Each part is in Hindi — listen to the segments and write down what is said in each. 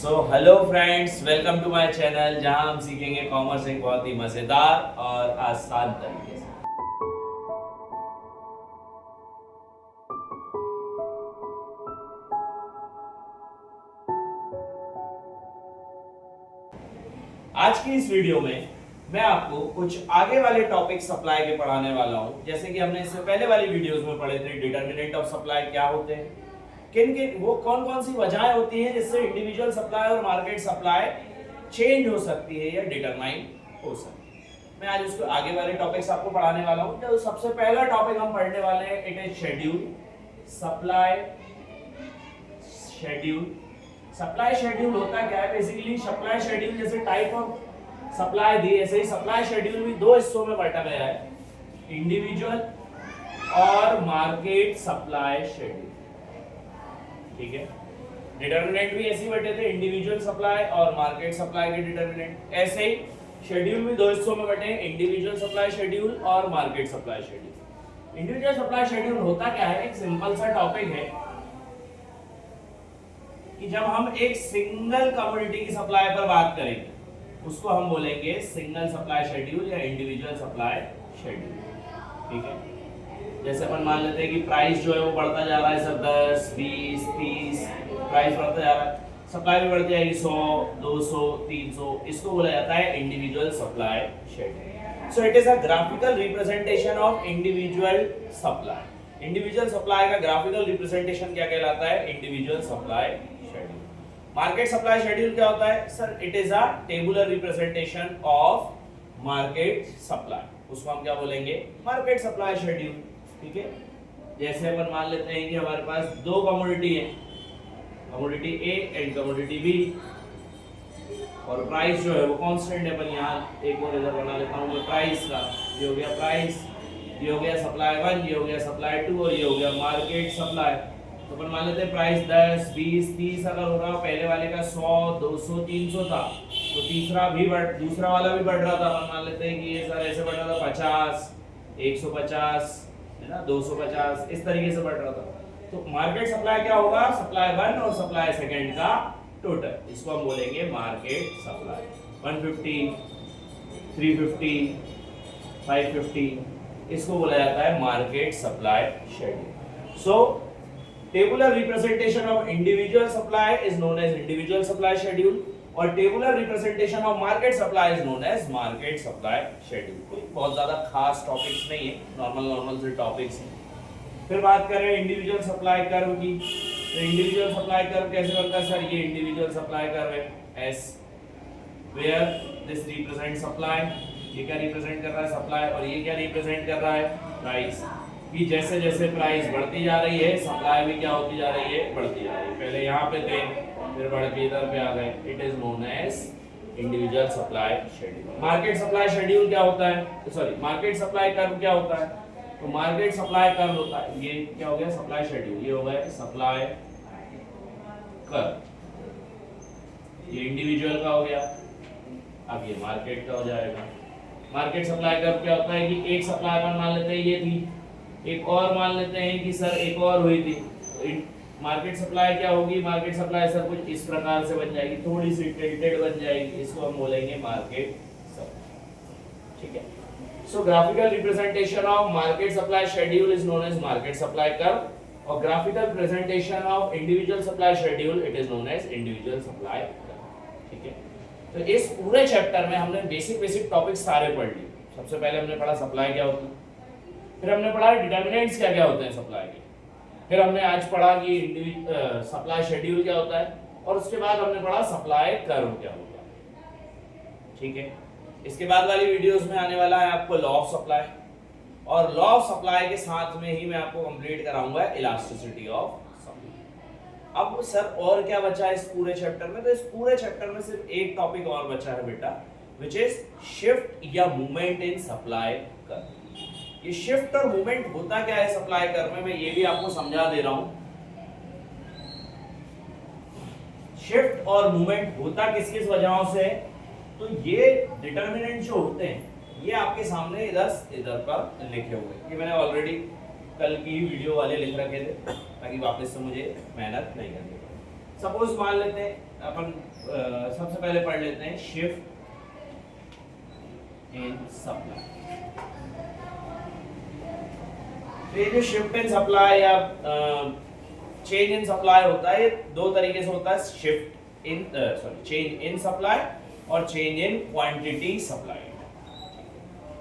So hello friends, welcome to my channel जहां हम सीखेंगे कॉमर्स एक बहुत ही मजेदार और आसान तरीके से। आज की इस वीडियो में मैं आपको कुछ आगे वाले टॉपिक सप्लाई के पढ़ाने वाला हूं। जैसे कि हमने इससे पहले वाली वीडियोस में पढ़े थे डिटरमिनेंट ऑफ सप्लाई क्या होते हैं, किन किन वो कौन कौन सी वजहें होती हैं जिससे इंडिविजुअल सप्लाई और मार्केट सप्लाई चेंज हो सकती है या डिटरमाइन हो सकती है। मैं आज उसको आगे वाले टॉपिक्स आपको पढ़ाने वाला हूं। तो सबसे पहला टॉपिक हम पढ़ने वाले हैं, it is schedule supply schedule. Supply schedule होता क्या है? बेसिकली सप्लाई शेड्यूल जैसे टाइप ऑफ सप्लाई दी, ऐसे ही सप्लाई शेड्यूल भी दो हिस्सों में बांटा गया है, इंडिविजुअल और मार्केट सप्लाई शेड्यूल। ठीक है, डिटरमिनेंट भी ऐसे ही बटे थे, इंडिविजुअल सप्लाई और मार्केट सप्लाई के डिटरमिनेंट। ऐसे ही शेड्यूल भी दो हिस्सों में बटे हैं, इंडिविजुअल सप्लाई शेड्यूल और market supply schedule. Individual supply schedule होता क्या है? एक सिंपल सा टॉपिक है कि जब हम एक सिंगल कमोडिटी की सप्लाई पर बात करेंगे उसको हम बोलेंगे सिंगल सप्लाई शेड्यूल या इंडिविजुअल सप्लाई शेड्यूल। ठीक है, जैसे अपन मान लेते हैं कि प्राइस जो है वो बढ़ता जा रहा है सर, 10, 20, 30 प्राइस बढ़ता जा रहा है, सप्लाई भी बढ़ती जाएगी 100, 200, 300, इसको बोला जाता है individual supply schedule. So it is a graphical representation of individual supply. Individual supply का ग्राफिकल रिप्रेजेंटेशन क्या कहलाता है? Individual supply schedule. Market supply schedule क्या होता है sir? It is a tabular representation of market supply, उसको हम क्या बोलेंगे? Market supply schedule. ठीक है, जैसे अपन मान लेते हैं कि हमारे पास दो कमोडिटी है, commodity A and commodity B, और प्राइस जो है वो कांस्टेंट है। अपन यहाँ एक और इधर बना लेता हूँ प्राइस का, ये हो गया प्राइस, ये हो गया सप्लाई 1, ये हो गया सप्लाई 2 और ये हो गया मार्केट सप्लाई। तो अपन मान लेते हैं प्राइस 10, 20, 30 अगर हो रहा, पहले वाले का 100, 200, 300 था, तो दूसरा वाला भी बढ़ रहा था। अपन मान लेते हैं कि ये सर ऐसे बढ़ रहा था 50, 150 है ना, 250, इस तरीके से बढ़ रहा था। तो मार्केट सप्लाई क्या होगा? सप्लाई 1 और सप्लाई सेकंड का टोटल, इसको हम बोलेंगे मार्केट सप्लाई। 150, 350, 550, इसको बोला जाता है market supply schedule. So tabular representation of individual supply is known as individual supply schedule और tabular representation of market supply is known as market supply schedule. कोई बहुत ज्यादा खास टॉपिक्स नहीं है, नॉर्मल से टॉपिक्स हैं। फिर बात करें इंडिविजुअल सप्लाई कर्व की, तो इंडिविजुअल सप्लाई कर्व कैसे बनता है सर? ये इंडिविजुअल सप्लाई कर्व है S, where this represent supply, ये क्या रिप्रेजेंट कर रहा है? सप्लाई, और ये क्या रिप्रेजेंट कर रहा है? प्राइस। कि जैसे जैसे प्राइस बढ़ती जा रही है सप्लाई भी क्या होती जा रही है? बढ़ती जा रही है। पहले यहाँ पे थे, फिर बढ़ के इधर पे आ गए। It is known as individual supply schedule. Market supply schedule क्या होता है? सॉरी, मार्केट सप्लाई कर्व क्या होता है? तो मार्केट सप्लाई कर्व होता है, ये क्या हो गया? सप्लाई शेड्यूल, ये हो गया सप्लाई कर्व, ये इंडिविजुअल का हो गया। अब ये मार्केट का हो जाएगा। मार्केट सप्लाई कर्व क्या होता है कि एक सप्लाई अपन मान लेते हैं ये थी, एक और मान लेते हैं कि सर एक और हुई थी, तो मार्केट सप्लाई क्या होगी? मार्केट सप्लाई सर कुछ इस प्रकार से बन जाएगी, थोड़ी सी टिल्टेड बन जाएगी, इसको हम बोलेंगे मार्केट सप्लाई। ठीक है, so graphical representation of market supply schedule is known as market supply curve और graphical presentation of individual supply schedule it is known as individual supply curve. ठीक है, तो इस पूरे चैप्टर में हमने बेसिक टॉपिक सारे पढ़ लिए। सबसे पहले हमने पढ़ा सप्लाई क्या होती है, फिर हमने पढ़ा डिटरमिनेंट्स क्या क्या होते हैं सप्लाई के, फिर हमने आज पढ़ा कि सप्लाई शेड्यूल क्या होता है, और उसके बाद हमने पढ़ा सप्लाई कर्व क्या होता है। ठीक है, इसके बाद वाली वीडियोस में आने वाला है आपको लॉ ऑफ सप्लाई, और लॉ ऑफ सप्लाई के साथ में ही मैं आपको कंप्लीट कराऊंगा इलास्टिसिटी ऑफ सप्लाई। अब सर और क्या बचा है इस पूरे चैप्टर में? तो इस पूरे चैप्टर में सिर्फ एक टॉपिक और बचा है बेटा, व्हिच इज शिफ्ट या मूवमेंट इन सप्लाई कर्व। ये शिफ्ट और मूवमेंट होता क्या है सप्लाई कर्व में, मैं ये भी आपको समझा दे रहा हूं। शिफ्ट और मूवमेंट होता किस किस वजहों से? तो ये डिटरमिनेंट जो होते हैं ये आपके सामने इधर पर लिखे हुए हैं, ये मैंने ऑलरेडी कल की वीडियो वाले लिख रखे थे ताकि वापस से मुझे मेहनत नहीं करनी पड़े। सपोज मान लेते हैं अपन सबसे पहले पढ़ लेते हैं शिफ्ट इन सप्लाई। तो ये जो शिफ्ट इन सप्लाई या चेंज इन सप्लाई होता है, ये दो तरीके से होता है, shift in change in supply और चेंज इन क्वांटिटी सप्लाइड।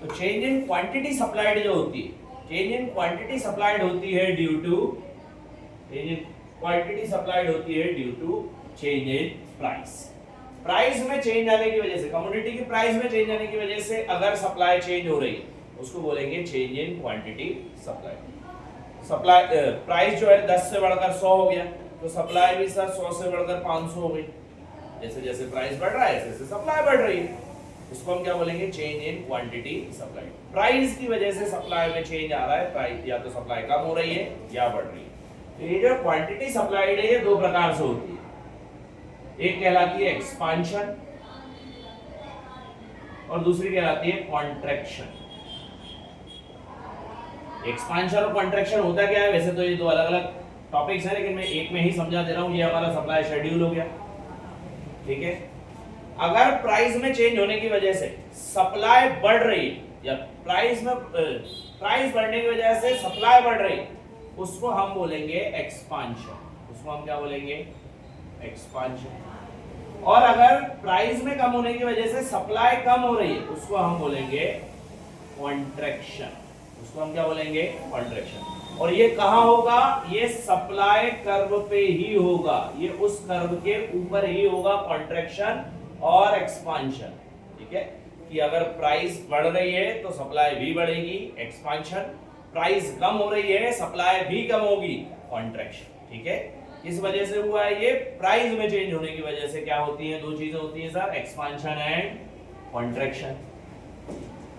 तो चेंज इन क्वांटिटी सप्लाइड जो होती है, चेंज इन क्वांटिटी सप्लाइड होती है due to change in price. Price में चेंज आने की वजह से, कमोडिटी की प्राइस में चेंज आने की वजह से अगर सप्लाई चेंज हो रही है उसको बोलेंगे change in quantity supply. Supply price जो है 10 से बढ़कर 100 हो गया, तो सप्लाई भी सर 100 से बढ़कर 500 हो गई। जैसे जैसे प्राइस बढ़ रहा है ऐसे ऐसे सप्लाई बढ़ रही है, उसको हम क्या बोलेंगे, change in quantity supply. Price की वजह से सप्लाई में चेंज आ रहा है, प्राइस या तो सप्लाई कम हो रही है या बढ़ रही है। तो ये जो क्वांटिटी सप्लाइड है ये दो प्रकार से होती है, एक कहलाती है एक्सपांशन और दूसरी कहलाती है कॉन्ट्रैक्शन। एक्सपांशन और कॉन्ट्रैक्शन होता क्या है, वैसे तो ये दो अलग अलग टॉपिक्स हैं, लेकिन मैं एक में ही समझा दे रहा हूं। ये हमारा सप्लाई शेड्यूल हो गया, ठीक है। अगर प्राइस में चेंज होने की वजह से सप्लाई बढ़ रही है या प्राइस बढ़ने की वजह से सप्लाई बढ़ रही है, उसको हम बोलेंगे एक्सपांशन। उसको हम क्या बोलेंगे, एक्सपांशन। और अगर प्राइस में कम होने की वजह से सप्लाई कम हो रही है, उसको हम बोलेंगे कॉन्ट्रैक्शन। उसको हम क्या बोलेंगे, कॉन्ट्रैक्शन। और ये कहां होगा, ये सप्लाई कर्व पे ही होगा, ये उस कर्व के ऊपर ही होगा, कॉन्ट्रैक्शन और एक्सपांशन, ठीक है। कि अगर प्राइस बढ़ रही है तो सप्लाई भी बढ़ेगी, एक्सपांशन। प्राइस कम हो रही है, सप्लाई भी कम होगी, कॉन्ट्रैक्शन, ठीक है। इस वजह से हुआ है ये, प्राइस में चेंज होने की वजह से क्या होती है, दो चीजें होती है सर, एक्सपांशन एंड कॉन्ट्रैक्शन।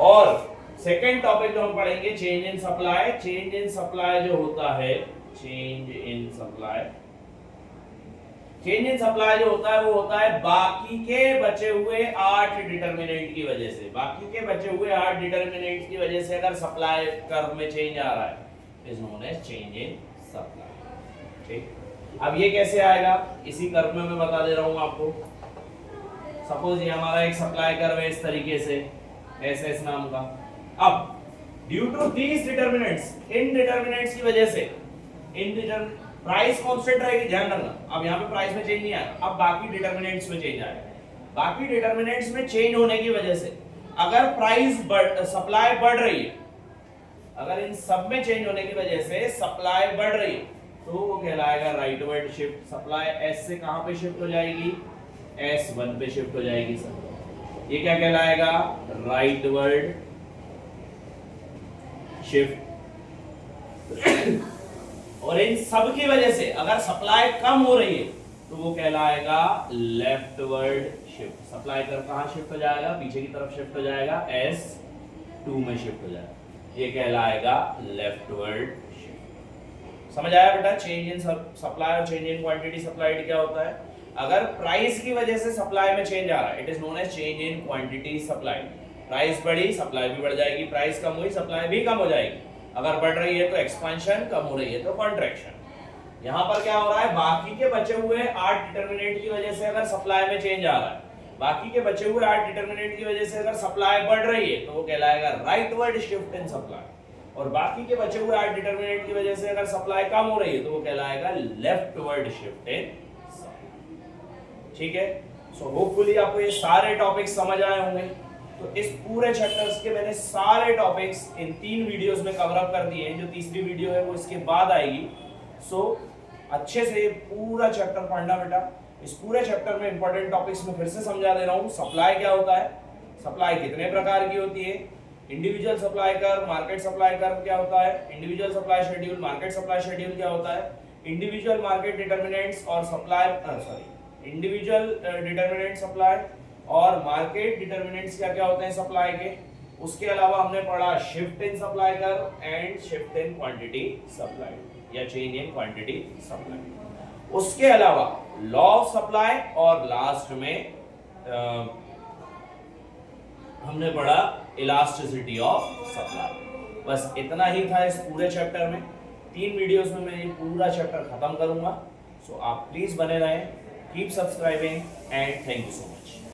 और सेकेंड टॉपिक जो हम पढ़ेंगे, change in supply. Change in supply जो होता है, चेंज इन सप्लाई जो होता है वो होता है बाकी के बचे हुए 8 डिटरमिनेंट की वजह से। बाकी के बचे हुए 8 डिटरमिनेंट की वजह से अगर सप्लाई कर्व में चेंज आ रहा है, is known as change in supply, ठीक। अब ये कैसे आएगा, इसी कर्व में मैं बता दे रहा हूं आपको। सपोज ये हमारा एक सप्लाई कर्व है इस तरीके से, एसएस नाम का। अब ड्यू टू दीस डिटरमिनेंट्स, इन डिटरमिनेंट्स की वजह से, प्राइस कांस्टेंट रहेगी, ध्यान रखना। अब यहाँ पे प्राइस में चेंज नहीं आया, अब बाकी डिटरमिनेंट्स में चेंज आएगा। बाकी डिटरमिनेंट्स में चेंज होने की वजह से अगर सप्लाई बढ़ रही है, अगर इन सब में चेंज होने की वजह से सप्लाई बढ़ रही है, तो वो कहलाएगा राइटवर्ड शिफ्ट। सप्लाई एस से कहां पे शिफ्ट हो जाएगी, S1 पे शिफ्ट हो जाएगी सर। ये क्या कहलाएगा, राइटवर्ड शिफ्ट। और इन सब की वजह से अगर सप्लाई कम हो रही है तो वो कहलाएगा लेफ्टवर्ड शिफ्ट। सप्लाई कर कहां शिफ्ट हो जाएगा, पीछे की तरफ शिफ्ट हो जाएगा, S2 में शिफ्ट हो जाएगा, ये कहलाएगा लेफ्टवर्ड शिफ्ट। समझ आया बेटा, चेंज इन सप्लाई और चेंज इन क्वांटिटी सप्लाइड क्या होता है। अगर प्राइस की वजह से सप्लाई में चेंज आ रहा है, it is known as change in quantity supplied. Price बढ़ी, सप्लाई भी बढ़ जाएगी, प्राइस कम हुई, सप्लाई भी कम हो जाएगी। अगर बढ़ रही है तो एक्सपेंशन, कम हो रही है तो कॉन्ट्रैक्शन। यहाँ पर क्या हो रहा है, बाकी के बचे हुए 8 डिटरमिनेंट की वजह से अगर सप्लाई में चेंज आ रहा है, बाकी के बचे हुए 8 डिटरमिनेंट की वजह से अगर सप्लाई बढ़ रही है तो वो कहलाएगा राइटवर्ड शिफ्ट इन सप्लाई। और बाकी के बचे हुए 8 डिटरमिनेंट की वजह से अगर सप्लाई कम हो रही है तो वो कहलाएगा लेफ्टवर्ड शिफ्ट इन सप्लाई, ठीक है। सो होपफुली आपको ये सारे टॉपिक्स समझ आए होंगे। तो इस पूरे चैप्टर्स के मैंने सारे टॉपिक्स इन 3 वीडियोस में कवर अप कर दिए हैं। जो तीसरी वीडियो है वो इसके बाद आएगी। सो अच्छे से ये पूरा चैप्टर पढ़ना बेटा। इस पूरे चैप्टर में इंपॉर्टेंट टॉपिक्स में फिर से समझा दे रहा हूँ। सप्लाई क्या होता है, सप्लाई कितने प्रकार की होती है, individual supply curve, market supply curve क्या होता है, individual supply schedule, market supply schedule क्या होता है, इंडिविजुअल मार्केट डिटरमिनेंट्स और सप्लाई इंडिविजुअल डिटरमिनेंट सप्लाई और मार्केट डिटरमिनेंट्स क्या क्या होते हैं सप्लाई के। उसके अलावा हमने पढ़ा shift in supply curve and shift in quantity supply या चेंज इन क्वांटिटी सप्लाई। उसके अलावा लॉ ऑफ सप्लाई और लास्ट में हमने पढ़ा इलास्टिसिटी ऑफ सप्लाई। बस इतना ही था इस पूरे चैप्टर में। 3 वीडियोस में मैं ये पूरा चैप्टर खत्म करूंगा। सो आप प्लीज बने रहें। keep subscribing and thank you so much.